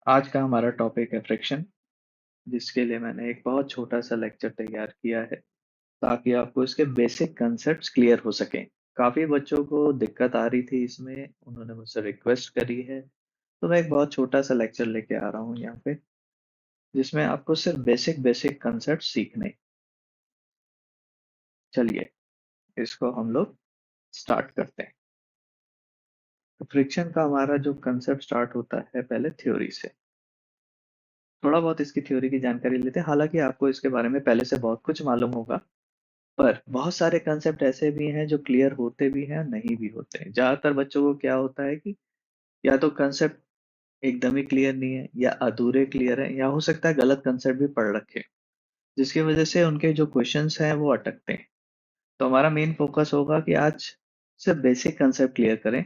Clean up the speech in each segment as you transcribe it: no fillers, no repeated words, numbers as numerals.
आज का हमारा टॉपिक है फ्रिक्शन, जिसके लिए मैंने एक बहुत छोटा सा लेक्चर तैयार किया है ताकि आपको इसके बेसिक कंसेप्ट्स क्लियर हो सकें। काफ़ी बच्चों को दिक्कत आ रही थी इसमें, उन्होंने मुझसे रिक्वेस्ट करी है, तो मैं एक बहुत छोटा सा लेक्चर लेके आ रहा हूँ यहाँ पे, जिसमें आपको सिर्फ बेसिक बेसिक कंसेप्ट सीखने। चलिए इसको हम लोग स्टार्ट करते हैं। तो फ्रिक्शन का हमारा जो कंसेप्ट स्टार्ट होता है पहले थ्योरी से। थोड़ा बहुत इसकी थ्योरी की जानकारी लेते हैं, हालांकि आपको इसके बारे में पहले से बहुत कुछ मालूम होगा, पर बहुत सारे कंसेप्ट ऐसे भी हैं जो क्लियर होते भी हैं और नहीं भी होते हैं। ज्यादातर बच्चों को क्या होता है कि या तो कंसेप्ट एकदम ही क्लियर नहीं है, या अधूरे क्लियर है, या हो सकता है गलत कंसेप्ट भी पढ़ रखे, जिसकी वजह से उनके जो क्वेश्चंस हैं वो अटकते हैं। तो हमारा मेन फोकस होगा कि आज सिर्फ बेसिक कंसेप्ट क्लियर करें।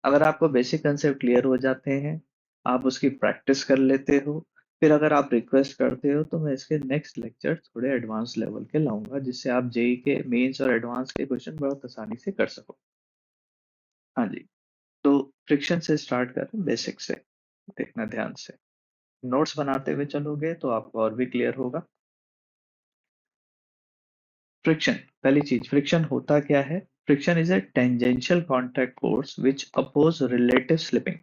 अगर आपको बेसिक कंसेप्ट क्लियर हो जाते हैं, आप उसकी प्रैक्टिस कर लेते हो, फिर अगर आप रिक्वेस्ट करते हो तो मैं इसके नेक्स्ट लेक्चर थोड़े एडवांस लेवल के लाऊंगा, जिससे आप जेई के मेंस और एडवांस के क्वेश्चन बहुत आसानी से कर सको। हाँ जी। तो फ्रिक्शन से स्टार्ट करें, बेसिक से देखना ध्यान से। नोट्स बनाते हुए चलोगे तो आपको और भी क्लियर होगा। फ्रिक्शन, पहली चीज, फ्रिक्शन होता क्या है? Friction is a tangential contact force which oppose relative slipping.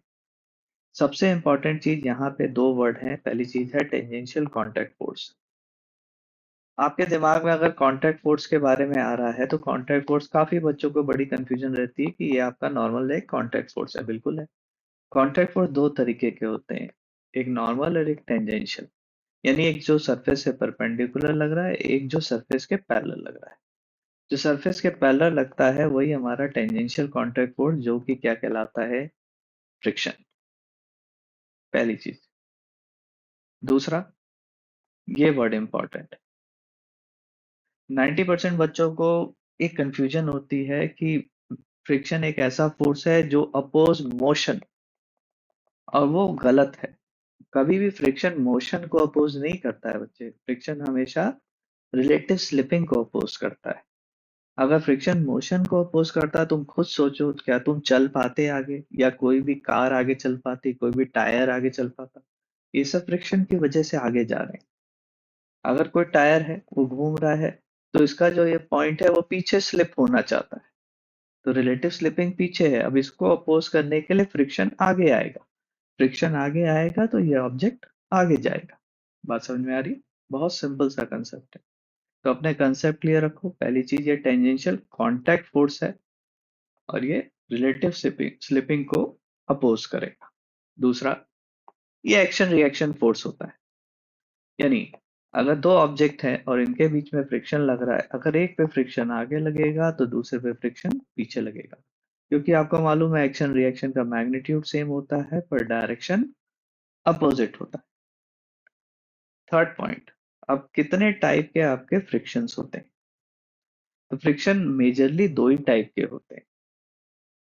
सबसे इंपॉर्टेंट चीज यहाँ पे दो वर्ड हैं। पहली चीज है टेंजेंशियल कॉन्टैक्ट फोर्स। आपके दिमाग में अगर कॉन्टैक्ट फोर्स के बारे में आ रहा है तो कॉन्टैक्ट फोर्स, काफी बच्चों को बड़ी कंफ्यूजन रहती है कि ये आपका नॉर्मल एक कॉन्टैक्ट फोर्स है। बिल्कुल है। कॉन्टैक्ट फोर्स दो तरीके के होते हैं, एक नॉर्मल और एक टेंजेंशियल। यानी एक जो सरफेस से परपेंडिकुलर लग रहा है, एक जो सरफेस के पैरेलल लग रहा है। जो सरफेस के पैरेलल लगता है वही हमारा टेंजेंशियल कॉन्टैक्ट फोर्स, जो कि क्या कहलाता है? फ्रिक्शन। पहली चीज। दूसरा, ये वर्ड इंपॉर्टेंट, 90% बच्चों को एक कंफ्यूजन होती है कि फ्रिक्शन एक ऐसा फोर्स है जो अपोज मोशन, और वो गलत है। कभी भी फ्रिक्शन मोशन को अपोज नहीं करता है बच्चे। फ्रिक्शन हमेशा रिलेटिव स्लिपिंग को अपोज करता है। अगर फ्रिक्शन मोशन को अपोज करता, तुम खुद सोचो, क्या तुम चल पाते आगे? या कोई भी कार आगे चल पाती? कोई भी टायर आगे चल पाता? ये सब फ्रिक्शन की वजह से आगे जा रहे हैं। अगर कोई टायर है, वो घूम रहा है, तो इसका जो ये पॉइंट है वो पीछे स्लिप होना चाहता है, तो रिलेटिव स्लिपिंग पीछे है। अब इसको अपोज करने के लिए फ्रिक्शन आगे आएगा। फ्रिक्शन आगे आएगा तो ये ऑब्जेक्ट आगे जाएगा। बात समझ में आ रही है? बहुत सिंपल सा कंसेप्ट है। तो अपने कंसेप्ट क्लियर रखो। पहली चीज, ये टेंजेंशियल कांटेक्ट फोर्स है और ये रिलेटिव स्लिपिंग को अपोज करेगा। दूसरा, ये एक्शन रिएक्शन फोर्स होता है। यानी अगर दो ऑब्जेक्ट हैं और इनके बीच में फ्रिक्शन लग रहा है, अगर एक पे फ्रिक्शन आगे लगेगा तो दूसरे पे फ्रिक्शन पीछे लगेगा, क्योंकि आपको मालूम है एक्शन रिएक्शन का मैग्नीट्यूड सेम होता है पर डायरेक्शन अपोजिट होता है। थर्ड पॉइंट, अब कितने टाइप के आपके फ्रिक्शंस होते हैं? तो फ्रिक्शन मेजरली दो ही टाइप के होते हैं।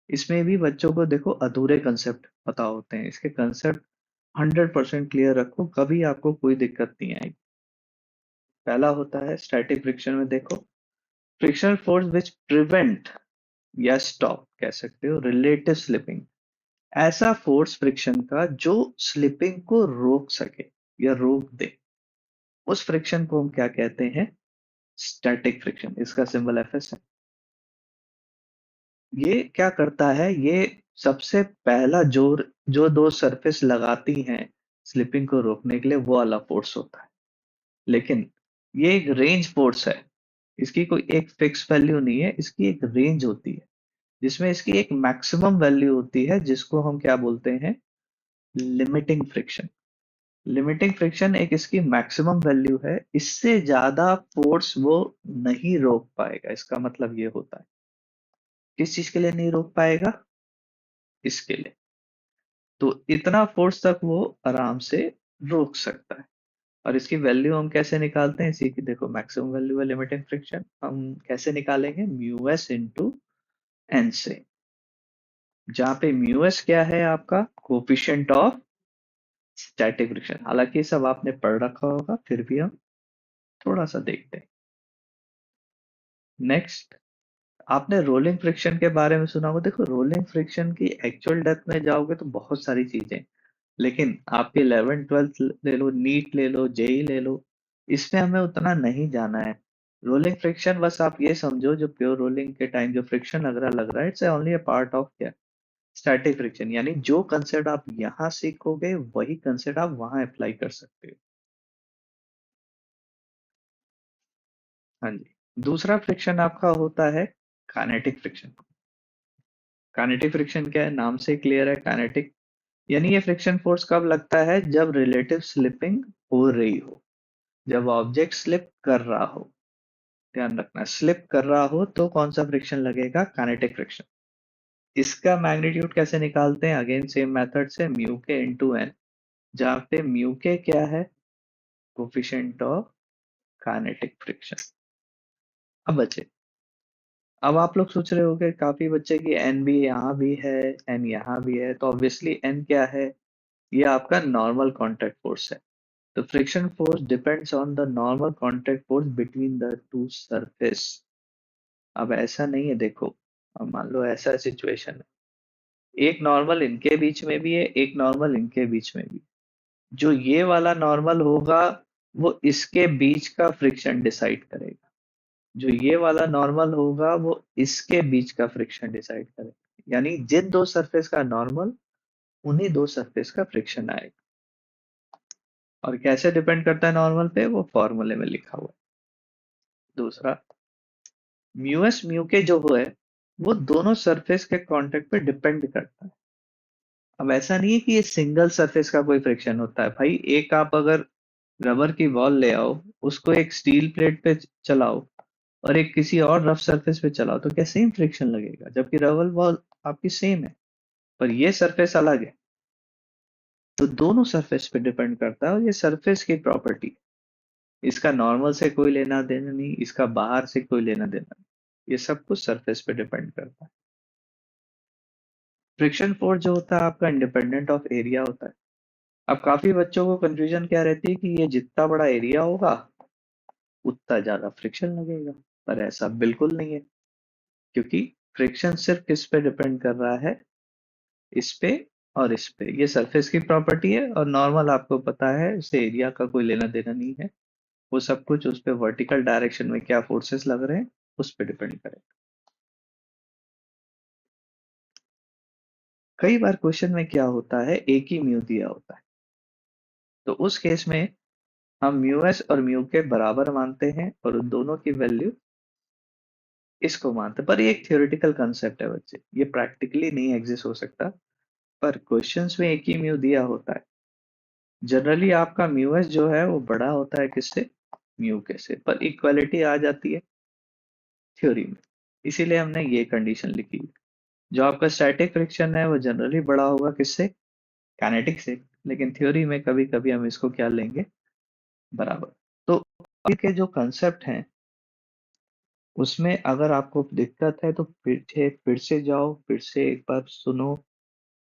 इसमें भी बच्चों को देखो अधूरे कंसेप्ट पता होते हैं। इसके कंसेप्ट 100% क्लियर रखो, कभी आपको कोई दिक्कत नहीं आएगी। पहला होता है स्टैटिक फ्रिक्शन में देखो, फ्रिक्शनल फोर्स विच प्रिवेंट या स्टॉप कह सकते हो रिलेटिव स्लिपिंग। ऐसा फोर्स फ्रिक्शन का जो स्लिपिंग को रोक सके या रोक दे, उस फ्रिक्शन को हम क्या कहते हैं? Static friction. इसका सिंबल एफएस है। ये क्या करता है? ये सबसे पहला जोर जो दो सरफेस लगाती हैं स्लिपिंग को रोकने के लिए, वो वाला फोर्स होता है। लेकिन ये एक रेंज फोर्स है। इसकी कोई एक फिक्स वैल्यू नहीं है, इसकी एक रेंज होती है, जिसमें इसकी एक मैक्सिमम वैल्यू होती है, जिसको हम क्या बोलते हैं? Limiting friction. लिमिटिंग फ्रिक्शन एक इसकी मैक्सिमम वैल्यू है, इससे ज्यादा फोर्स वो नहीं रोक पाएगा। इसका मतलब ये होता है, किस चीज के लिए नहीं रोक पाएगा? इसके लिए। तो इतना फोर्स तक वो आराम से रोक सकता है। और इसकी वैल्यू हम कैसे निकालते हैं? इसी की देखो, मैक्सिमम वैल्यू है लिमिटिंग फ्रिक्शन, हम कैसे निकालेंगे? म्यू एस इंटू एन से, जहाँ पे म्यू एस क्या है? आपका कोफिशिएंट ऑफ स्टैटिक फ्रिक्शन। हालांकि ये सब आपने पढ़ रखा होगा, फिर भी हम थोड़ा सा देखते हैं। नेक्स्ट, आपने रोलिंग फ्रिक्शन के बारे में सुना होगा। देखो, रोलिंग फ्रिक्शन की एक्चुअल डेप्थ में जाओगे तो बहुत सारी चीजें, लेकिन आपके 11th 12th ले लो, नीट ले लो, जेई ले लो, इसमें हमें उतना नहीं जाना है। रोलिंग फ्रिक्शन बस आप ये समझो, जो प्योर रोलिंग के टाइम जो फ्रिक्शन लग रहा है it's only a part of क्या, स्टैटिक फ्रिक्शन। यानी जो कंसेप्ट आप यहाँ सीखोगे वही कंसेप्ट आप वहां अप्लाई कर सकते हो। हाँ जी। दूसरा फ्रिक्शन आपका होता है काइनेटिक फ्रिक्शन। काइनेटिक फ्रिक्शन क्या है, नाम से क्लियर है, काइनेटिक यानी ये फ्रिक्शन फोर्स कब लगता है, जब रिलेटिव स्लिपिंग हो रही हो, जब ऑब्जेक्ट स्लिप कर रहा हो। ध्यान रखना, स्लिप कर रहा हो तो कौन सा फ्रिक्शन लगेगा, काइनेटिक फ्रिक्शन। इसका मैग्नीट्यूड कैसे निकालते हैं, अगेन सेम मेथड से, म्यू के इंटू एन, जहाँ पे म्यू के क्या है, कोफिशिएंट ऑफ काइनेटिक फ्रिक्शन। अब बचे, अब आप लोग सोच रहे होंगे काफी बच्चे की एन भी यहाँ भी है, एन यहाँ भी है, तो ऑब्वियसली एन क्या है, ये आपका नॉर्मल कॉन्टैक्ट फोर्स है। The friction force depends on the normal contact force between the two surface। अब ऐसा नहीं है, देखो, अब मान लो ऐसा सिचुएशन है, एक नॉर्मल इनके बीच में भी है, एक नॉर्मल इनके बीच में भी। जो ये वाला नॉर्मल होगा वो इसके बीच का फ्रिक्शन डिसाइड करेगा, जो ये वाला नॉर्मल होगा वो इसके बीच का फ्रिक्शन डिसाइड करेगा। यानी जिन दो सरफेस का नॉर्मल, उन्हीं दो सरफेस का फ्रिक्शन आएगा। और कैसे डिपेंड करता है नॉर्मल पे, वो फॉर्मूले में लिखा हुआ है। दूसरा, म्यू एस म्यू के जो है वो दोनों सरफेस के कांटेक्ट पे डिपेंड करता है। अब ऐसा नहीं है कि ये सिंगल सरफेस का कोई फ्रिक्शन होता है भाई। एक आप अगर रबर की बॉल ले आओ, उसको एक स्टील प्लेट पे चलाओ और एक किसी और रफ सरफेस पे चलाओ, तो क्या सेम फ्रिक्शन लगेगा, जबकि रबर बॉल आपकी सेम है पर ये सरफेस अलग है। तो दोनों सरफेस पे डिपेंड करता है, और ये सरफेस की प्रॉपर्टी, इसका नॉर्मल से कोई लेना देना नहीं, इसका बाहर से कोई लेना देना नहीं, ये सब कुछ सरफेस पे डिपेंड करता है। फ्रिक्शन फोर्स जो होता है आपका इंडिपेंडेंट ऑफ एरिया होता है। अब काफी बच्चों को कंफ्यूजन क्या रहती है कि ये जितना बड़ा एरिया होगा उतना ज्यादा फ्रिक्शन लगेगा, पर ऐसा बिल्कुल नहीं है। क्योंकि फ्रिक्शन सिर्फ किस पे डिपेंड कर रहा है, इस पे और इस पे। ये सरफेस की प्रॉपर्टी है, और नॉर्मल आपको पता है इससे एरिया का कोई लेना देना नहीं है। वो सब कुछ उस पे वर्टिकल डायरेक्शन में क्या फोर्सेस लग रहे हैं उस पे डिपेंड करेगा। कई बार क्वेश्चन में क्या होता है, एक ही म्यू दिया होता है, तो उस केस में हम म्यू एस और म्यू के बराबर मानते हैं और उन दोनों की वैल्यू इसको मानते हैं। पर ये एक थियोरेटिकल कंसेप्ट है बच्चे, ये प्रैक्टिकली नहीं एग्जिस्ट हो सकता। पर क्वेश्चंस में एक ही म्यू दिया होता है। जनरली आपका म्यू एस जो है वो बड़ा होता है किससे, म्यू के से, पर इक्वालिटी आ जाती है थ्योरी में। इसीलिए हमने ये कंडीशन लिखी। जो आपका स्टैटिक फ्रिक्शन है वो जनरली बड़ा होगा किससे, काइनेटिक से, लेकिन थ्योरी में कभी कभी हम इसको क्या लेंगे, बराबर। तो आगे के जो कंसेप्ट हैं उसमें अगर आपको दिक्कत है तो फिर से जाओ, फिर से एक बार सुनो।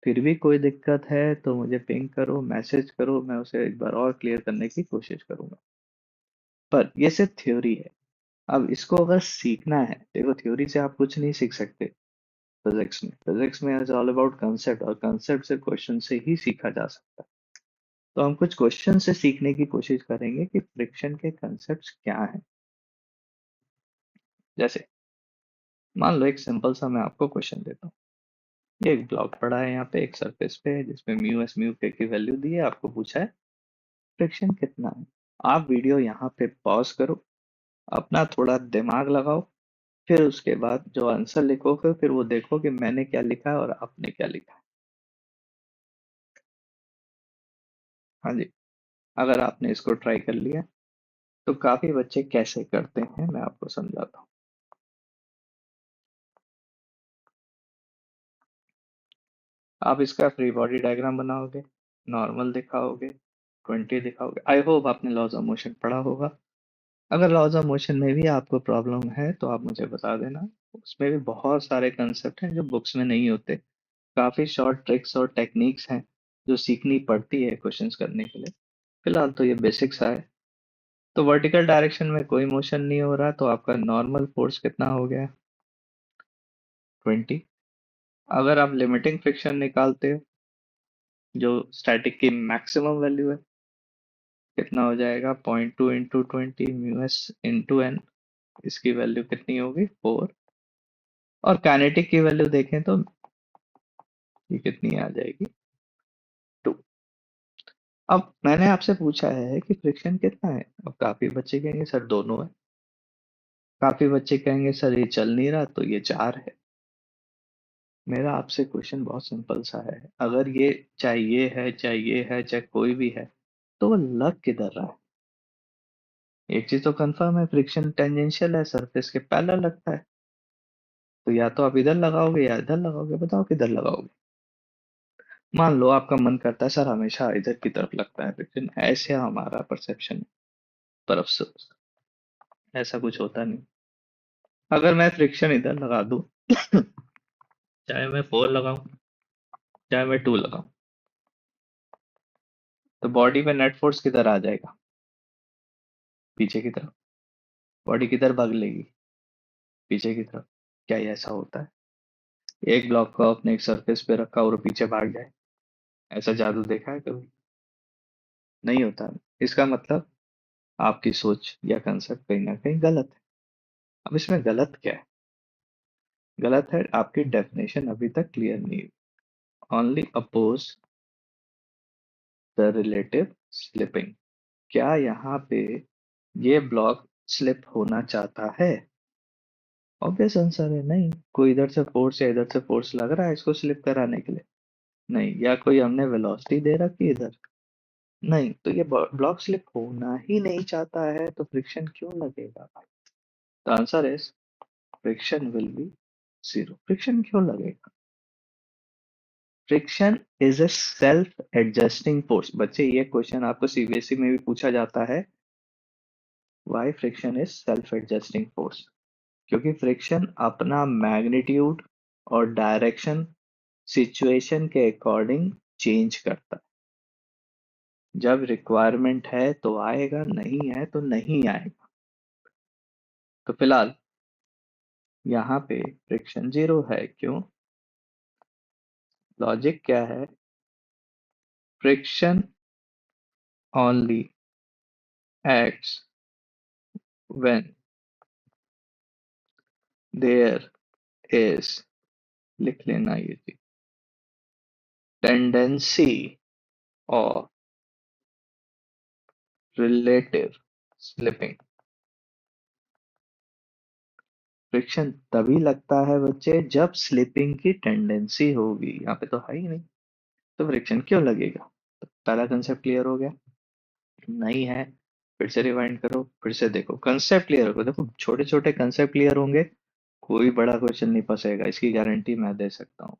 फिर भी कोई दिक्कत है तो मुझे पिंग करो, मैसेज करो, मैं उसे एक बार और क्लियर करने की कोशिश करूंगा। पर ये सिर्फ थ्योरी है। अब इसको अगर सीखना है, देखो थ्योरी से आप कुछ नहीं सीख सकते। फिजिक्स में इज ऑल अबाउट कंसेप्ट, और कंसेप्ट से क्वेश्चन से ही सीखा जा सकता है। तो हम कुछ क्वेश्चन से सीखने की कोशिश करेंगे कि फ्रिक्शन के कंसेप्ट क्या हैं। जैसे मान लो एक सिंपल सा मैं आपको क्वेश्चन देता हूँ। ये एक ब्लॉक पड़ा है यहाँ पे एक सरफेस पे, जिसमें म्यू एस म्यू के की वैल्यू दी है, आपको पूछा है फ्रिक्शन कितना है। आप वीडियो यहाँ पे पॉज करो, अपना थोड़ा दिमाग लगाओ, फिर उसके बाद जो आंसर लिखोगे फिर वो देखो कि मैंने क्या लिखा है और आपने क्या लिखा है। हाँ जी। अगर आपने इसको ट्राई कर लिया तो काफी बच्चे कैसे करते हैं मैं आपको समझाता हूँ। आप इसका फ्री बॉडी डायग्राम बनाओगे, नॉर्मल दिखाओगे, 20 दिखाओगे। आई होप आपने लॉज ऑफ मोशन पढ़ा होगा। अगर लॉज ऑफ मोशन में भी आपको प्रॉब्लम है तो आप मुझे बता देना। उसमें भी बहुत सारे कंसेप्ट हैं जो बुक्स में नहीं होते। काफी शॉर्ट ट्रिक्स और टेक्निक्स हैं जो सीखनी पड़ती है क्वेश्चंस करने के लिए। फिलहाल तो ये बेसिक्स है। तो वर्टिकल डायरेक्शन में कोई मोशन नहीं हो रहा, तो आपका नॉर्मल फोर्स कितना हो गया, 20। अगर आप लिमिटिंग फ्रिक्शन निकालते हो जो स्टैटिक की मैक्सिमम वैल्यू है, कितना हो जाएगा 0.2 into 20 mu s into N, इसकी वैल्यू कितनी होगी 4। और काइनेटिक की वैल्यू देखें तो ये कितनी आ जाएगी 2। अब मैंने आपसे पूछा है कि फ्रिक्शन कितना है, अब काफी बच्चे कहेंगे सर दोनों है, काफी बच्चे कहेंगे सर ये चल नहीं रहा तो ये 4 है। मेरा आपसे क्वेश्चन बहुत सिंपल सा है, अगर ये चाहे ये है चाहे ये है चाहे कोई भी है, तो वो लग किधर रहा है? एक चीज तो कंफर्म है, फ्रिक्शन टेंजेंशियल है, सरफेस के पैरेलल लगता है। तो या तो आप इधर लगाओगे या इधर लगाओगे, बताओ किधर लगाओगे? मान लो आपका मन करता है सर हमेशा इधर की तरफ लगता है फ्रिक्शन, ऐसे हमारा परसेप्शन है, पर अफसोस ऐसा कुछ होता नहीं। अगर मैं फ्रिक्शन इधर लगा दूं चाहे मैं 4 लगाऊं चाहे मैं 2 लगाऊं, तो बॉडी में नेट फोर्स किधर आ जाएगा? पीछे की तरफ। बॉडी किधर भाग लेगी? पीछे की तरफ। क्या ये ऐसा होता है? एक ब्लॉक को आपने एक सरफेस पे रखा और वो पीछे भाग जाए, ऐसा जादू देखा है कभी? नहीं होता है। इसका मतलब आपकी सोच या कंसेप्ट कहीं ना कहीं गलत है। अब इसमें गलत क्या है? गलत है आपकी डेफिनेशन अभी तक क्लियर नहीं हुई। Only oppose the relative slipping. क्या यहाँ पे ये ब्लॉक स्लिप होना चाहता है? ऑब्वियस आंसर है नहीं। कोई इधर से फोर्स या इधर से फोर्स लग रहा है इसको स्लिप कराने के लिए? नहीं। या कोई हमने वेलोसिटी दे रखी है इधर? नहीं। तो ये ब्लॉक स्लिप होना ही नहीं चाहता है, तो फ्रिक्शन क्यों लगेगा? The answer is friction will be zero. Friction क्यों लगेगा? Friction is a self adjusting force. बच्चे ये क्वेश्चन आपको सीबीएसई में भी पूछा जाता है, why friction is self adjusting force. क्योंकि फ्रिक्शन अपना मैग्नीट्यूड और डायरेक्शन सिचुएशन के अकॉर्डिंग चेंज करता है। जब रिक्वायरमेंट है तो आएगा, नहीं है तो नहीं आएगा। तो फिलहाल यहाँ पे फ्रिक्शन जीरो है। क्यों? लॉजिक क्या है? Friction only acts when there is, लिख लेना ये जी, tendency of relative slipping। Friction तभी लगता है बच्चे जब स्लिपिंग की टेंडेंसी होगी, यहाँ पे तो है ही नहीं, तो फ्रिक्शन क्यों लगेगा? तो पहला कंसेप्ट क्लियर हो गया। नहीं है, फिर से रिवाइंड करो, फिर से देखो, कंसेप्ट क्लियर हो। देखो छोटे छोटे कंसेप्ट क्लियर होंगे, कोई बड़ा क्वेश्चन नहीं फंसेगा, इसकी गारंटी मैं दे सकता हूँ।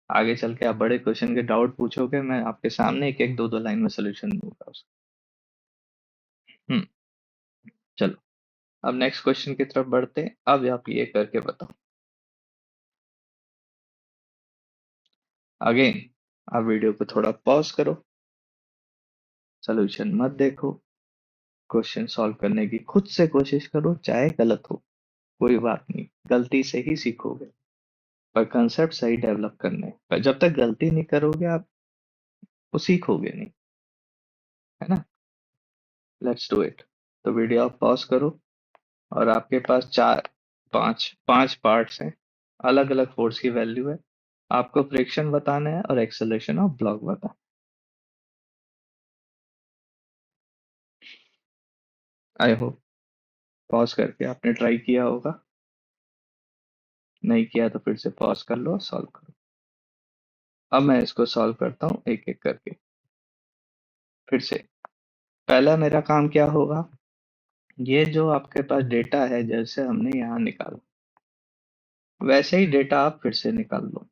आगे चल के आप बड़े क्वेश्चन के डाउट पूछोगे, मैं आपके सामने एक एक दो दो लाइन में सोल्यूशन दूंगा उसका। हम्म। चलो, अब नेक्स्ट क्वेश्चन की तरफ बढ़ते हैं। अब आप ये करके बताओ। अगेन आप वीडियो को थोड़ा पॉज करो, सोल्यूशन मत देखो, क्वेश्चन सॉल्व करने की खुद से कोशिश करो, चाहे गलत हो कोई बात नहीं, गलती से ही सीखोगे। पर कंसेप्ट सही डेवलप करने, पर जब तक गलती नहीं करोगे आप वो सीखोगे नहीं, है ना? Let's do it. तो वीडियो आप पॉज करो, और आपके पास चार पांच पांच पार्ट्स हैं, अलग अलग फोर्स की वैल्यू है, आपको फ्रिक्शन बताना है और एक्सेलरेशन ऑफ ब्लॉक बताना है। आई होप पॉज करके आपने ट्राई किया होगा, नहीं किया तो फिर से पॉज कर लो और सॉल्व करो। अब मैं इसको सॉल्व करता हूँ एक एक करके। फिर से पहला मेरा काम क्या होगा, ये जो आपके पास डेटा है जैसे हमने यहाँ निकाला, वैसे ही डेटा आप फिर से निकाल लो,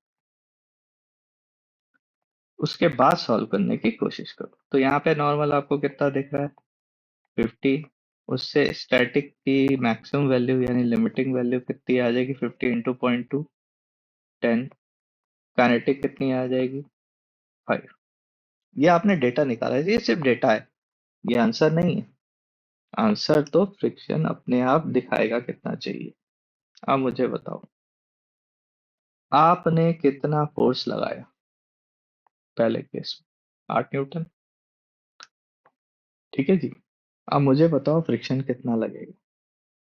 उसके बाद सॉल्व करने की कोशिश करो। तो यहाँ पे नॉर्मल आपको कितना दिख रहा है 50, उससे स्टैटिक की मैक्सिमम वैल्यू यानी लिमिटिंग वैल्यू कितनी आ जाएगी 50 इंटू 0.2 10। काइनेटिक कितनी आ जाएगी 5। ये आपने डेटा निकाला है, ये सिर्फ डेटा है, ये आंसर नहीं है। आंसर तो फ्रिक्शन अपने आप दिखाएगा कितना चाहिए। अब मुझे बताओ, आपने कितना फोर्स लगाया पहले केस में? 8 न्यूटन। ठीक है जी। अब मुझे बताओ फ्रिक्शन कितना लगेगा।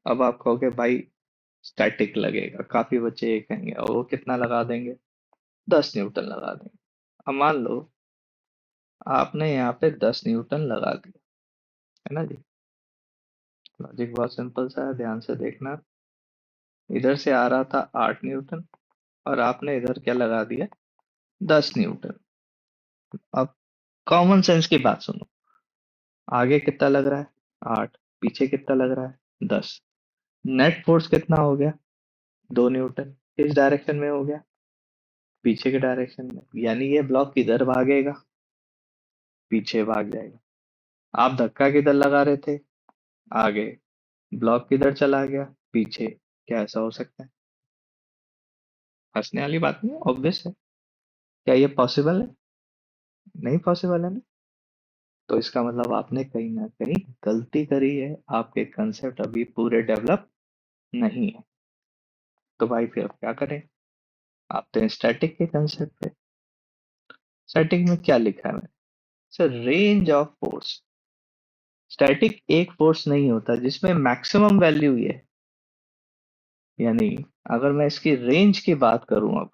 अब आप कहोगे भाई स्टैटिक लगेगा, काफी बच्चे ये कहेंगे, और वो कितना लगा देंगे, 10 न्यूटन लगा देंगे। अब मान लो आपने यहाँ पे 10 न्यूटन लगा दिया, है ना जी। लॉजिक बहुत सिंपल सा है, ध्यान से देखना। इधर से आ रहा था 8 न्यूटन, और आपने इधर क्या लगा दिया, 10 न्यूटन। अब कॉमन सेंस की बात सुनो, आगे कितना लग रहा है, 8, पीछे कितना लग रहा है, 10। नेट फोर्स कितना हो गया, 2 न्यूटन। किस डायरेक्शन में हो गया, पीछे के डायरेक्शन में, यानी ये ब्लॉक किधर भागेगा, पीछे भाग जाएगा। आप धक्का किधर लगा रहे थे, आगे, ब्लॉक किधर चला गया, पीछे। क्या ऐसा हो सकता है, हंसने वाली बात नहीं है, ऑब्वियस है। क्या ये पॉसिबल है, नहीं पॉसिबल है ना। तो इसका मतलब आपने कहीं ना कहीं गलती करी है, आपके कंसेप्ट अभी पूरे डेवलप नहीं है। तो भाई फिर अब क्या करें, आप तो स्टैटिक के कंसेप्ट पे। स्टैटिक में क्या लिखा है मैंने, sir range of force. Static एक फोर्स नहीं होता जिसमें मैक्सिमम वैल्यू ये है, यानी अगर मैं इसकी रेंज की बात करूं अब,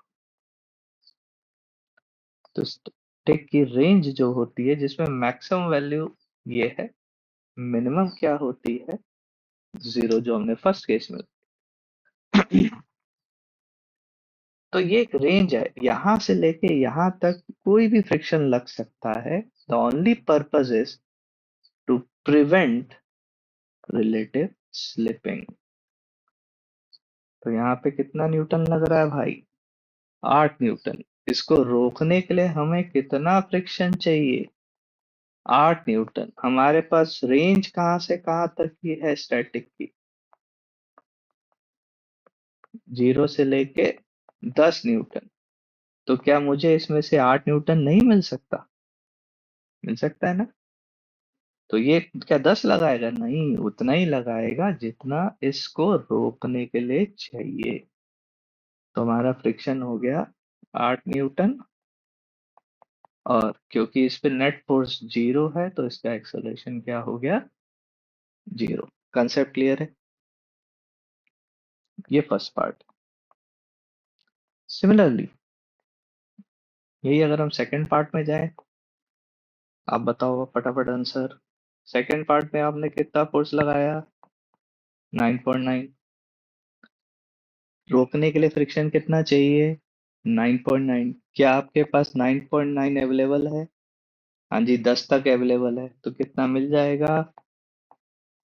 तो स्टैटिक की रेंज जो होती है जिसमें मैक्सिमम वैल्यू ये है, मिनिमम क्या होती है, 0, जो हमने फर्स्ट केस में। तो ये एक रेंज है, यहां से लेके यहां तक कोई भी फ्रिक्शन लग सकता है। The only purpose is to prevent relative slipping. तो यहाँ पे कितना न्यूटन लग रहा है भाई, 8 न्यूटन। इसको रोकने के लिए हमें कितना फ्रिक्शन चाहिए, 8 न्यूटन। हमारे पास रेंज कहाँ से कहाँ तक की है स्टैटिक की, 0 से लेके 10 न्यूटन। तो क्या मुझे इसमें से 8 न्यूटन नहीं मिल सकता, मिल सकता है ना। तो ये क्या 10 लगाएगा, नहीं, उतना ही लगाएगा जितना इसको रोकने के लिए चाहिए। तो हमारा फ्रिक्शन हो गया 8 न्यूटन, और क्योंकि इस पे नेट फोर्स 0 है तो इसका एक्सेलरेशन क्या हो गया, 0। कंसेप्ट क्लियर है, ये फर्स्ट पार्ट। सिमिलरली यही अगर हम सेकंड पार्ट में जाएं, आप बताओ फटाफट आंसर। सेकंड पार्ट में आपने कितना फोर्स लगाया, 9.9। रोकने के लिए फ्रिक्शन कितना चाहिए, 9.9। क्या आपके पास 9.9 अवेलेबल है, हाँ जी, 10 तक अवेलेबल है, तो कितना मिल जाएगा,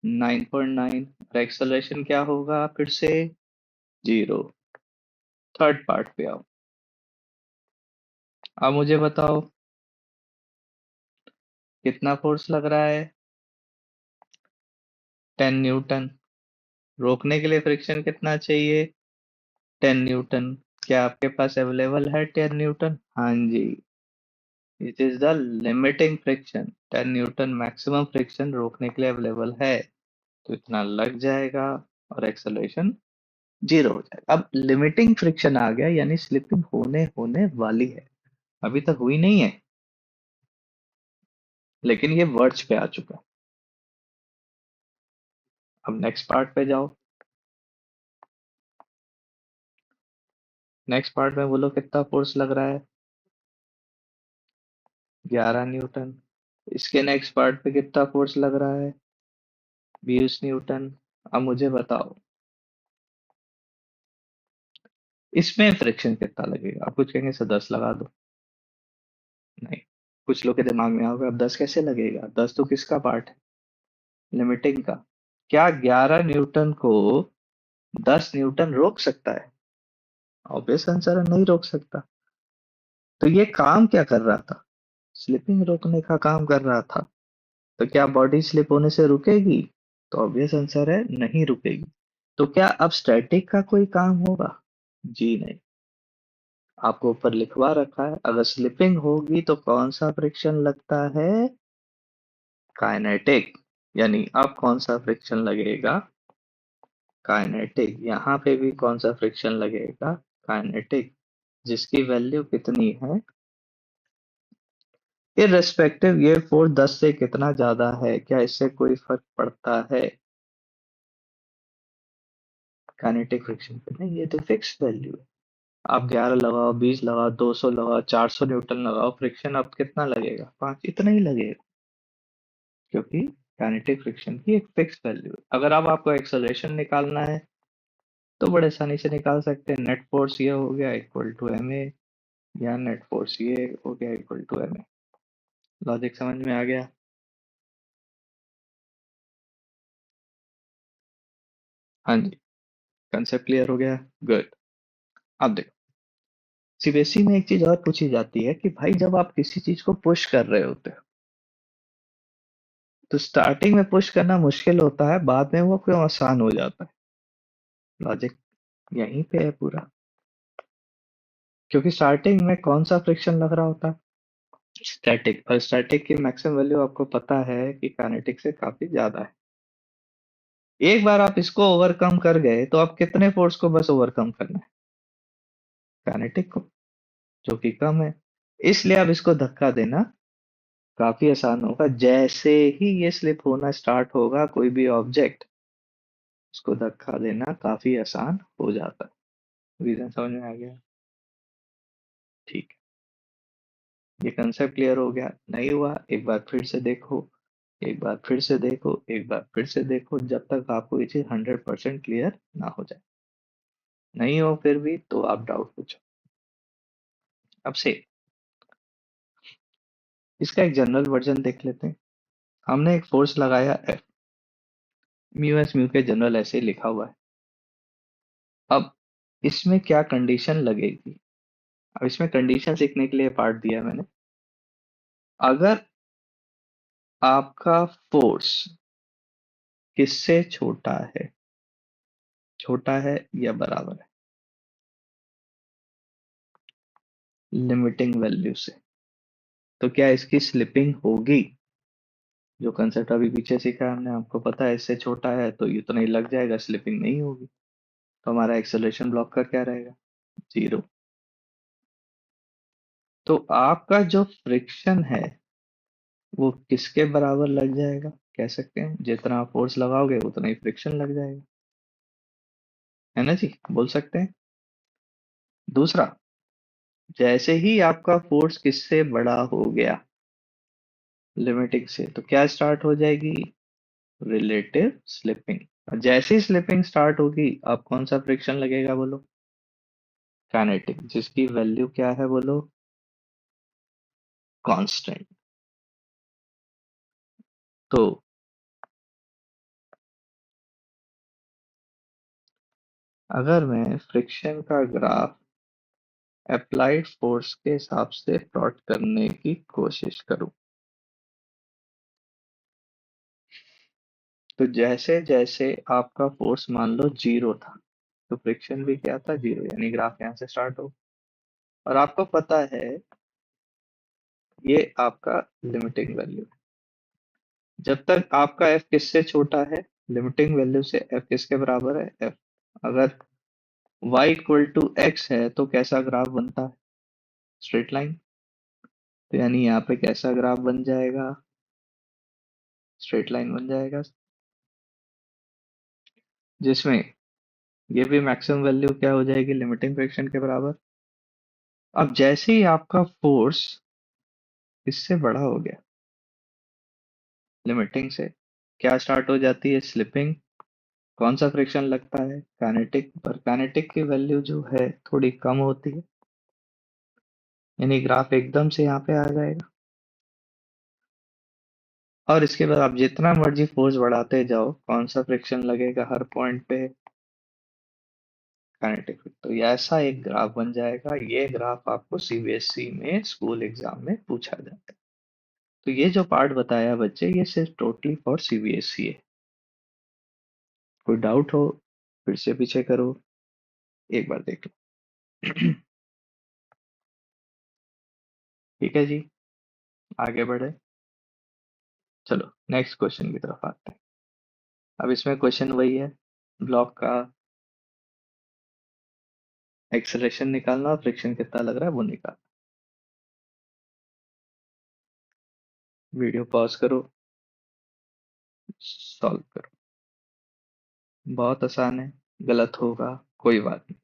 9.9। और एक्सेलरेशन क्या होगा फिर से, 0। थर्ड पार्ट पे आओ। अब मुझे बताओ कितना फोर्स लग रहा है, 10 न्यूटन। रोकने के लिए फ्रिक्शन कितना चाहिए, 10 न्यूटन। क्या आपके पास अवेलेबल है 10 न्यूटन, हाँ जी। It is the limiting friction, 10 newton maximum friction रोकने के लिए अवेलेबल है, तो इतना लग जाएगा, और एक्सेलरेशन 0 हो जाएगा। अब लिमिटिंग फ्रिक्शन आ गया, यानी स्लिपिंग होने होने वाली है, अभी तक हुई नहीं है, लेकिन ये वर्ड्स पे आ चुका है। अब नेक्स्ट पार्ट पे जाओ। नेक्स्ट पार्ट में बोलो कितना फोर्स लग रहा है, 11 न्यूटन। इसके नेक्स्ट पार्ट पे कितना फोर्स लग रहा है, 20 न्यूटन। अब मुझे बताओ इसमें फ्रिक्शन कितना लगेगा। आप कुछ कहेंगे सर 10 लगा दो, नहीं, कुछ लोग के दिमाग में आओगे अब 10 कैसे लगेगा, 10 तो किसका पार्ट है, लिमिटिंग का। क्या 11 न्यूटन को 10 न्यूटन रोक सकता है, ऑब्वियस आंसर है, नहीं रोक सकता। तो ये काम क्या कर रहा था, स्लिपिंग रोकने का काम कर रहा था। तो क्या बॉडी स्लिप होने से रुकेगी, तो ऑब्वियस आंसर है नहीं रुकेगी। तो क्या अब स्टैटिक का कोई काम होगा, जी नहीं। आपको ऊपर लिखवा रखा है, अगर स्लिपिंग होगी तो कौन सा फ्रिक्शन लगता है, काइनेटिक। यानी अब कौन सा फ्रिक्शन लगेगा, काइनेटिक। यहाँ पे भी कौन सा फ्रिक्शन लगेगा, काइनेटिक, जिसकी वैल्यू कितनी है, इररिस्पेक्टिव ये फोर्स 10 से कितना ज्यादा है, क्या इससे कोई फर्क पड़ता है काइनेटिक फ्रिक्शन पे? नहीं, ये तो फिक्स वैल्यू है। आप 11 लगाओ, 20 लगाओ, 200 लगाओ, 400 न्यूटन लगाओ, फ्रिक्शन अब कितना लगेगा? 5, इतना ही लगेगा, क्योंकि काइनेटिक फ्रिक्शन की एक फिक्स वैल्यू है। अगर अब आपको एक्सेलरेशन निकालना है तो बड़े आसानी से निकाल सकते हैं। नेट फोर्स ये हो गया इक्वल टू एम ए, या नेट फोर्स ये हो गया equal to M A. Logic समझ में आ गया? हाँ जी, कंसेप्ट क्लियर हो गया, गुड। अब देखो, सीबीएसई में एक चीज और पूछी जाती है कि भाई जब आप किसी चीज को पुश कर रहे होते हो तो स्टार्टिंग में पुश करना मुश्किल होता है, बाद में वो क्यों आसान हो जाता है? लॉजिक यहीं पे है पूरा। क्योंकि स्टार्टिंग में कौन सा फ्रिक्शन लग रहा होता है? स्टैटिक, और स्टैटिक की मैक्सिमम वैल्यू आपको पता है कि काइनेटिक से काफी ज्यादा है। एक बार आप इसको ओवरकम कर गए तो आप कितने फोर्स को बस ओवरकम करना है? काइनेटिक को, जो कि कम है। इसलिए अब इसको धक्का देना काफी आसान होगा। जैसे ही ये स्लिप होना स्टार्ट होगा कोई भी ऑब्जेक्ट, उसको धक्का देना काफी आसान हो जाता है। रीजन समझ में आ गया? ठीक है, ये कंसेप्ट क्लियर हो गया? नहीं हुआ, एक बार फिर से देखो, एक बार फिर से देखो, एक बार फिर से देखो, जब तक आपको ये चीज 100% क्लियर ना हो जाए। नहीं हो फिर भी तो आप डाउट पूछो। अब से इसका एक जनरल वर्जन देख लेते हैं। हमने एक फोर्स लगाया F, म्यू एस म्यू के जनरल ऐसे ही लिखा हुआ है। अब इसमें क्या कंडीशन लगेगी? अब इसमें कंडीशन सीखने के लिए पार्ट दिया है मैंने। अगर आपका फोर्स किससे छोटा है, छोटा है या बराबर है लिमिटिंग वैल्यू से, तो क्या इसकी स्लिपिंग होगी? जो कंसेप्ट अभी पीछे सीखा है हमने, आपको पता है इससे छोटा है तो इतना ही लग जाएगा, स्लिपिंग नहीं होगी। तो हमारा एक्सेलरेशन ब्लॉक का क्या रहेगा? 0। तो आपका जो फ्रिक्शन है वो किसके बराबर लग जाएगा? कह सकते हैं जितना आप फोर्स लगाओगे उतना ही फ्रिक्शन लग जाएगा, है ना जी? बोल सकते हैं। दूसरा, जैसे ही आपका फोर्स किससे बड़ा हो गया लिमिटिंग से, तो क्या स्टार्ट हो जाएगी? Relative slipping. जैसे ही स्लिपिंग स्टार्ट होगी अब कौन सा फ्रिक्शन लगेगा बोलो? काइनेटिक, जिसकी वैल्यू क्या है बोलो? कांस्टेंट। तो अगर मैं फ्रिक्शन का ग्राफ अप्लाइड फोर्स के हिसाब से प्लॉट करने की कोशिश करूं, तो जैसे जैसे आपका फोर्स मान लो 0 था तो फ्रिक्शन भी क्या था? 0, यानी ग्राफ यहाँ से स्टार्ट हो। और आपको पता है ये आपका लिमिटिंग वैल्यू है। जब तक आपका एफ किससे छोटा है लिमिटिंग वैल्यू से, एफ किसके बराबर है? एफ। अगर y इक्वल टू एक्स है तो कैसा ग्राफ बनता है? Straight line. तो यानी यहाँ पे कैसा ग्राफ बन जाएगा? स्ट्रेट लाइन बन जाएगा, जिसमें ये भी मैक्सिमम वैल्यू क्या हो जाएगी लिमिटिंग फ्रिक्शन के बराबर। अब जैसे ही आपका फोर्स इससे बड़ा हो गया लिमिटिंग से, क्या स्टार्ट हो जाती है? स्लिपिंग। कौन सा फ्रिक्शन लगता है? काइनेटिक। पर काइनेटिक की वैल्यू जो है थोड़ी कम होती है, यानी ग्राफ एकदम से यहाँ पे आ जाएगा। और इसके बाद आप जितना मर्जी फोर्स बढ़ाते जाओ कौन सा फ्रिक्शन लगेगा हर पॉइंट पे? काइनेटिक। तो ये ऐसा एक ग्राफ बन जाएगा। ये ग्राफ आपको सीबीएसई में स्कूल एग्जाम में पूछा जाता है। तो ये जो पार्ट बताया बच्चे, ये सिर्फ टोटली फॉर सीबीएसई है। कोई डाउट हो फिर से पीछे करो, एक बार देख लो। ठीक है जी, आगे बढ़े। चलो नेक्स्ट क्वेश्चन की तरफ आते हैं। अब इसमें क्वेश्चन वही है, ब्लॉक का एक्सेलरेशन निकालना और फ्रिक्शन कितना लग रहा है वो निकालना। वीडियो पॉज करो, सॉल्व करो। बहुत आसान है, गलत होगा कोई बात नहीं।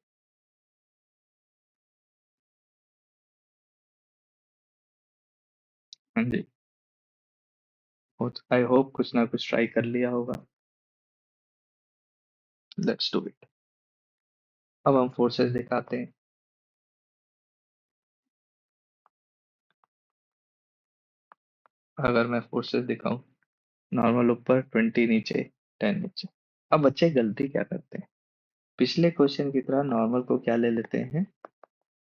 हाँ जी, आई होप कुछ ना कुछ ट्राई कर लिया होगा। Let's do it. अब हम फोर्सेस दिखाते हैं। अगर मैं फोर्सेस दिखाऊं, नॉर्मल ऊपर, 20 नीचे, 10 नीचे। अब बच्चे गलती क्या करते हैं, पिछले क्वेश्चन की तरह नॉर्मल को क्या ले लेते हैं,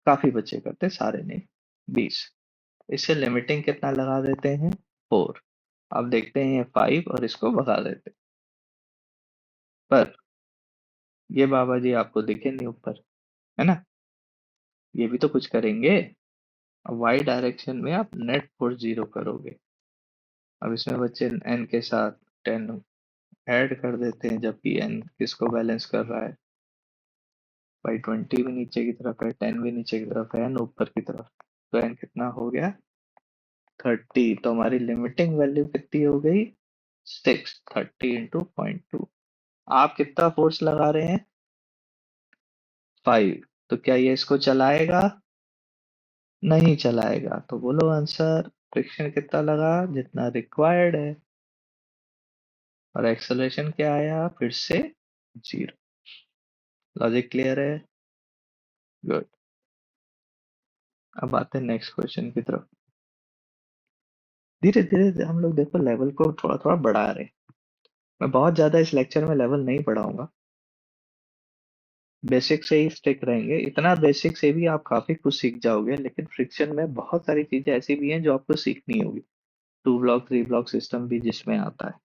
काफी बच्चे करते हैं, सारे नहीं, 20। इससे लिमिटिंग कितना लगा देते हैं, 4। अब देखते हैं ये 5 और इसको भगा देते हैं। पर ये बाबा जी आपको दिखे नहीं ऊपर, है ना, ये भी तो कुछ करेंगे। अब वाई डायरेक्शन में आप नेट फोर्स 0 करोगे। अब इसमें बच्चे एन के साथ 10 ऐड कर देते हैं, जबकि एन किसको बैलेंस कर रहा है, भाई 20 भी नीचे की तरफ है, 10 भी नीचे की तरफ है, एन ऊपर की तरफ। तो एन कितना हो गया, 30। तो हमारी लिमिटिंग वैल्यू कितनी हो गई, 6। 30 इंटू 0.2। आप कितना फोर्स लगा रहे हैं, 5। तो क्या ये इसको चलाएगा, नहीं चलाएगा। तो बोलो आंसर, फ्रिक्शन कितना लगा, जितना रिक्वायर्ड है। और एक्सेलरेशन क्या आया, फिर से 0। लॉजिक क्लियर है, गुड। अब आते हैं नेक्स्ट क्वेश्चन की तरफ। धीरे धीरे हम लोग देखो लेवल को थोड़ा थोड़ा बढ़ा रहे हैं। मैं बहुत ज्यादा इस लेक्चर में लेवल नहीं बढ़ाऊंगा, बेसिक से ही स्टिक रहेंगे। इतना बेसिक से भी आप काफी कुछ सीख जाओगे, लेकिन फ्रिक्शन में बहुत सारी चीजें ऐसी भी हैं जो आपको सीखनी होगी। 2 ब्लॉक 3 ब्लॉक सिस्टम भी जिसमें आता है।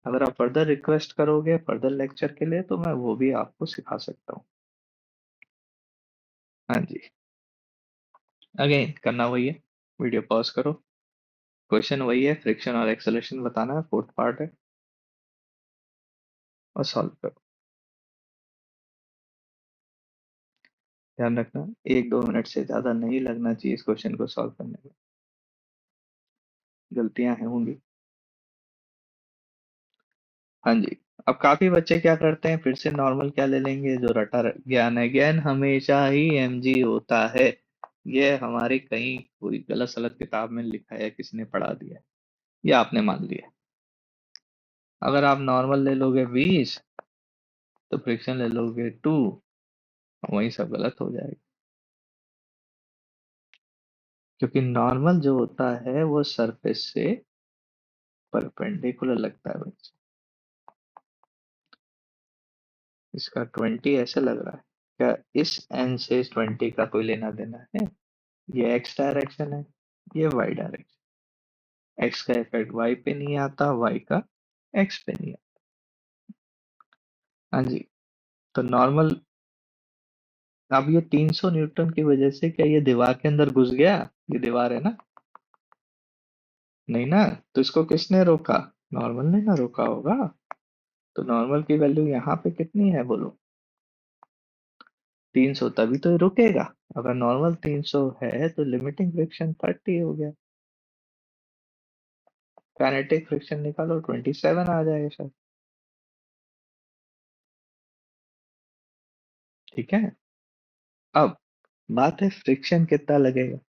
अगर आप फर्दर रिक्वेस्ट करोगे फर्दर लेक्चर के लिए, तो मैं वो भी आपको सिखा सकता हूँ। हाँ जी, अगेन करना वही है, वीडियो पॉज करो, क्वेश्चन वही है, फ्रिक्शन और एक्सेलरेशन बताना है, फोर्थ पार्ट है, और सॉल्व करो। ध्यान रखना 1-2 मिनट से ज्यादा नहीं लगना चाहिए इस क्वेश्चन को सॉल्व करने में, गलतियां हैं होंगी। हाँ जी। अब काफी बच्चे क्या करते हैं, फिर से नॉर्मल क्या ले लेंगे, जो रटा ज्ञान है, ज्ञान हमेशा ही एमजी होता है। ये हमारी कहीं कोई गलत सलत किताब में लिखा है, किसने पढ़ा दिया है, ये आपने मान लिया। अगर आप नॉर्मल ले लोगे 20, तो फ्रिक्शन ले लोगे 2, वही सब गलत हो जाएगा। क्योंकि नॉर्मल जो होता है वो सरफेस से परपेंडिकुलर लगता है बच्चे। इसका 20 ऐसे लग रहा है, क्या इस एन से 20 का कोई लेना देना है, ये एक्स डायरेक्शन है, ये वाई डायरेक्शन। एक्स का इफेक्ट वाई पे नहीं आता, वाई का एक्स पे नहीं आता। हाँ जी। तो नॉर्मल, अब ये 300 न्यूटन की वजह से क्या ये दीवार के अंदर घुस गया, ये दीवार है ना, नहीं ना। तो इसको किसने रोका, नॉर्मल ने ना रोका होगा। तो नॉर्मल की वैल्यू यहाँ पे कितनी है बोलो, 300, तभी तो ये रुकेगा। अगर नॉर्मल 300 है तो लिमिटिंग फ्रिक्शन 30 हो गया। काइनेटिक फ्रिक्शन निकालो, 27 आ जाएगा शायद। ठीक है। अब बात है फ्रिक्शन कितना लगेगा।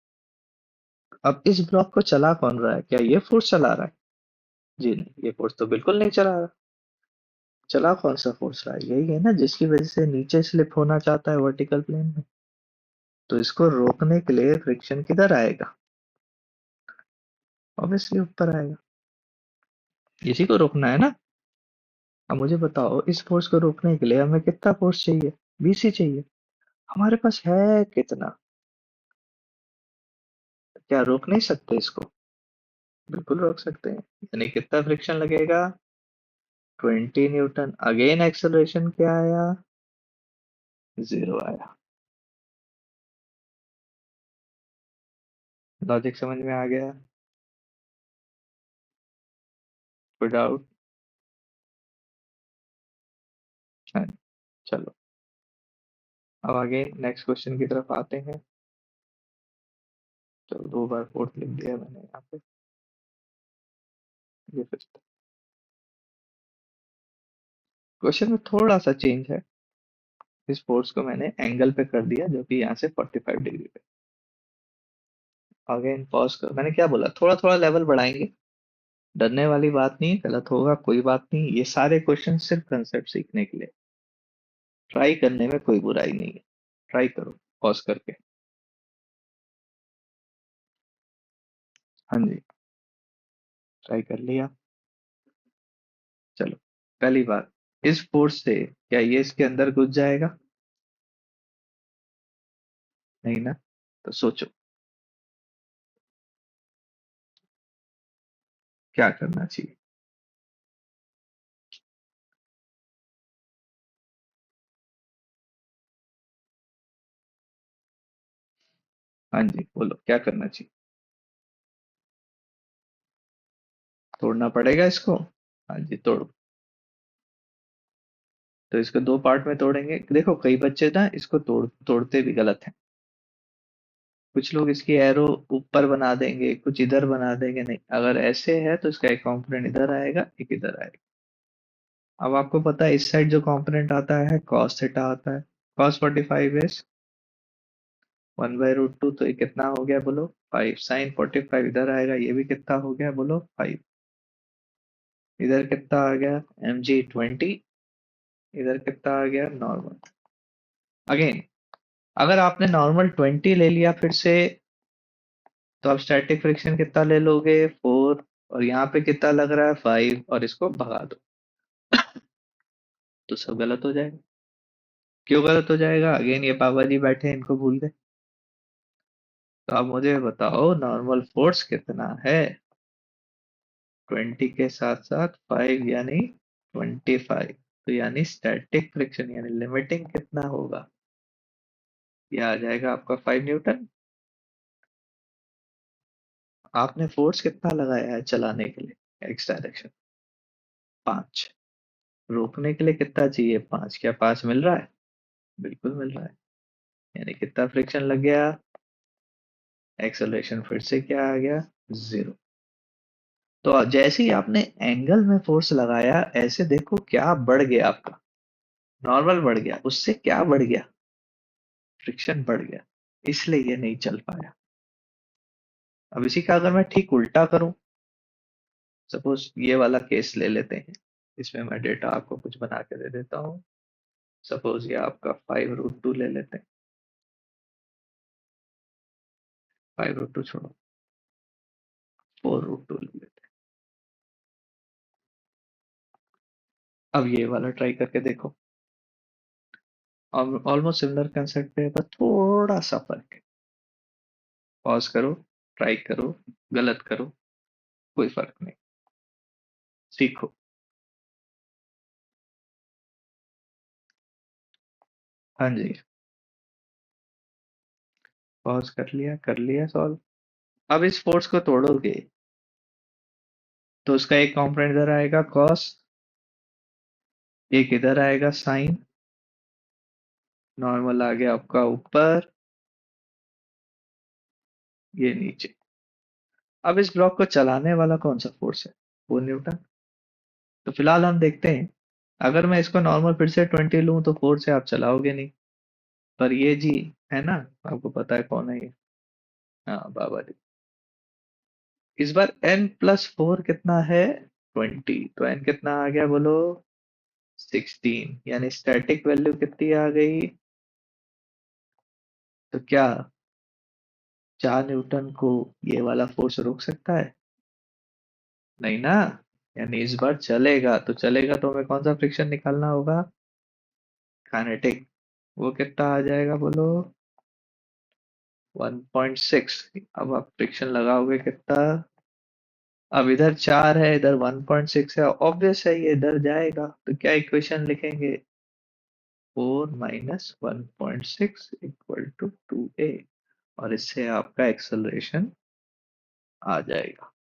अब इस ब्लॉक को चला कौन रहा है, क्या ये फोर्स चला रहा है, जी नहीं, ये फोर्स तो बिल्कुल नहीं चला रहा। चला कौन सा फोर्स रहा है, यही है ना जिसकी वजह से नीचे स्लिप होना चाहता है वर्टिकल प्लेन में। तो इसको रोकने के लिए फ्रिक्शन किधर आएगा, ऑब्वियसली ऊपर आएगा। इसी को रोकना है ना। अब मुझे बताओ, इस फोर्स को रोकने के लिए हमें कितना फोर्स चाहिए, बीसी चाहिए। हमारे पास है कितना, क्या रोक नहीं सकते इसको, बिल्कुल रोक सकते हैं। यानी कितना फ्रिक्शन लगेगा, 20 न्यूटन। अगेन एक्सेलरेशन क्या आया, 0 आया। लॉजिक समझ में आ गया, कोई डाउट। हाँ, चलो अब आगे नेक्स्ट क्वेश्चन की तरफ आते हैं। चलो 2 बार फोर्थ लिख दिया मैंने यहाँ पे। ये फिफ्थ। क्वेश्चन में थोड़ा सा चेंज है। इस फोर्स को मैंने एंगल पे कर दिया जो कि यहाँ से 45 डिग्री पे। अगेन पॉज कर, मैंने क्या बोला, थोड़ा थोड़ा लेवल बढ़ाएंगे। डरने वाली बात नहीं है, गलत होगा कोई बात नहीं, ये सारे क्वेश्चन सिर्फ कंसेप्ट सीखने के लिए। ट्राई करने में कोई बुराई नहीं है, ट्राई करो पॉज करके। हाँ जी, ट्राई कर लिया। चलो, पहली बात, इस फोर्स से क्या ये इसके अंदर घुस जाएगा? नहीं ना। तो सोचो क्या करना चाहिए। हाँ जी, बोलो क्या करना चाहिए। तोड़ना पड़ेगा इसको। हाँ जी, तोड़ो। तो इसको दो पार्ट में तोड़ेंगे। देखो कई बच्चे ना इसको तोड़ते भी गलत हैं। कुछ लोग इसकी एरो ऊपर बना देंगे, कुछ इधर बना देंगे। नहीं, अगर ऐसे है तो इसका एक कंपोनेंट इधर आएगा, एक इधर आएगा। अब आपको पता है इस साइड जो कंपोनेंट आता है cos थीटा आता है। cos 45 इज 1/√2, तो ये कितना हो गया बोलो? 5। sin 45 इधर आएगा, ये भी कितना हो गया बोलो? 5। इधर कितना आ गया? mg 20। इधर कितना आ गया? नॉर्मल। अगेन, अगर आपने नॉर्मल 20 ले लिया फिर से, तो आप स्टैटिक फ्रिक्शन कितना ले लोगे? 4। और यहाँ पे कितना लग रहा है? 5। और इसको भगा दो तो सब गलत हो जाएगा। क्यों गलत हो जाएगा? अगेन ये पापा जी बैठे हैं, इनको भूल गए। तो आप मुझे बताओ नॉर्मल फोर्स कितना है? 20 के साथ साथ 5 यानी 25। तो यानी स्टैटिक फ्रिक्शन यानी लिमिटिंग कितना होगा? ये आ जाएगा आपका 5 न्यूटन। आपने फोर्स कितना लगाया है चलाने के लिए एक्स डायरेक्शन? 5। रोकने के लिए कितना चाहिए? 5। क्या 5 मिल रहा है? बिल्कुल मिल रहा है। यानी कितना फ्रिक्शन लग गया? एक्सेलरेशन फिर से क्या आ गया? 0। तो जैसे ही आपने एंगल में फोर्स लगाया, ऐसे देखो क्या बढ़ गया आपका। नॉर्मल बढ़ गया, उससे क्या बढ़ गया? फ्रिक्शन बढ़ गया। इसलिए ये नहीं चल पाया। अब इसी का अगर मैं ठीक उल्टा करूं, सपोज ये वाला केस ले लेते हैं। इसमें मैं डेटा आपको कुछ बना के दे देता हूँ। सपोज ये आपका 5√2 ले लेते हैं। 5√2 छोड़ो, 4√2 ले लेते हैं। अब ये वाला ट्राई करके देखो। ऑलमोस्ट सिमिलर कंसेप्ट पे है, पर थोड़ा सा फर्क है। पॉज करो, ट्राई करो, गलत करो, कोई फर्क नहीं। सीखो। हाँ जी, पॉज कर लिया सॉल्व। अब इस फोर्स को तोड़ोगे तो उसका एक कंपोनेंट इधर आएगा कॉस, एक इधर आएगा साइन। नॉर्मल आ गया आपका ऊपर, ये नीचे। अब इस ब्लॉक को चलाने वाला कौन सा फोर्स है? वो न्यूटन। तो फिलहाल हम देखते हैं। अगर मैं इसको नॉर्मल फिर से 20 लूं तो 4 से आप चलाओगे नहीं। पर ये जी है ना, आपको पता है कौन है ये? हाँ, बाबा जी। इस बार n+4 कितना है? 20। तो n कितना आ गया बोलो? 16। यानी स्टैटिक वैल्यू कितनी आ गई? तो क्या 4 न्यूटन को ये वाला फोर्स रोक सकता है? नहीं ना। यानी इस बार चलेगा, तो चलेगा तो हमें कौन सा फ्रिक्शन निकालना होगा? काइनेटिक। वो कितना आ जाएगा बोलो? 1.6। अब आप फ्रिक्शन लगाओगे कितना? अब इधर 4 है, इधर 1.6 है, ऑब्वियस है ये इधर जाएगा। तो क्या इक्वेशन लिखेंगे? 4 - 1.6 = 2a। और इससे आपका एक्सेलरेशन आ जाएगा।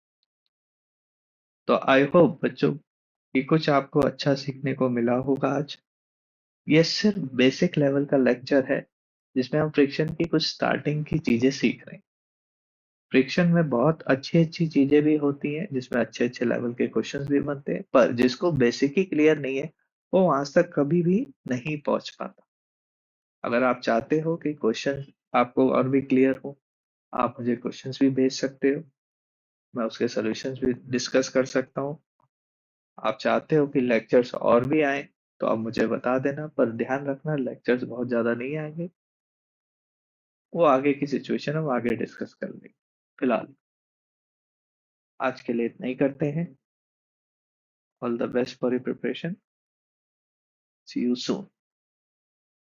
तो आई होप बच्चों कि कुछ आपको अच्छा सीखने को मिला होगा आज। ये सिर्फ बेसिक लेवल का लेक्चर है जिसमें हम फ्रिक्शन की कुछ स्टार्टिंग की चीजें सीख रहे हैं। फ्रिक्शन में बहुत अच्छी-अच्छी चीजें भी होती हैं, जिसमें अच्छे-अच्छे लेवल के क्वेश्चंस भी बनते हैं, पर जिसको बेसिक ही क्लियर नहीं है, वो वहां तक कभी भी नहीं पहुंच पाता। अगर आप चाहते हो कि क्वेश्चन आपको और भी क्लियर हो, आप मुझे क्वेश्चंस भी भेज सकते हो, मैं उसके सॉल्यूशंस भी डिस्कस कर सकता हूँ। आप चाहते हो कि लेक्चर्स और भी आए, तो आप मुझे बता देना, पर ध्यान रखना लेक्चर्स बहुत ज़्यादा नहीं आएंगे। वो आगे की सिचुएशन हम आगे डिस्कस कर लेंगे। फिलहाल आज के लिए इतना ही करते हैं। All the best for your preparation. See you soon.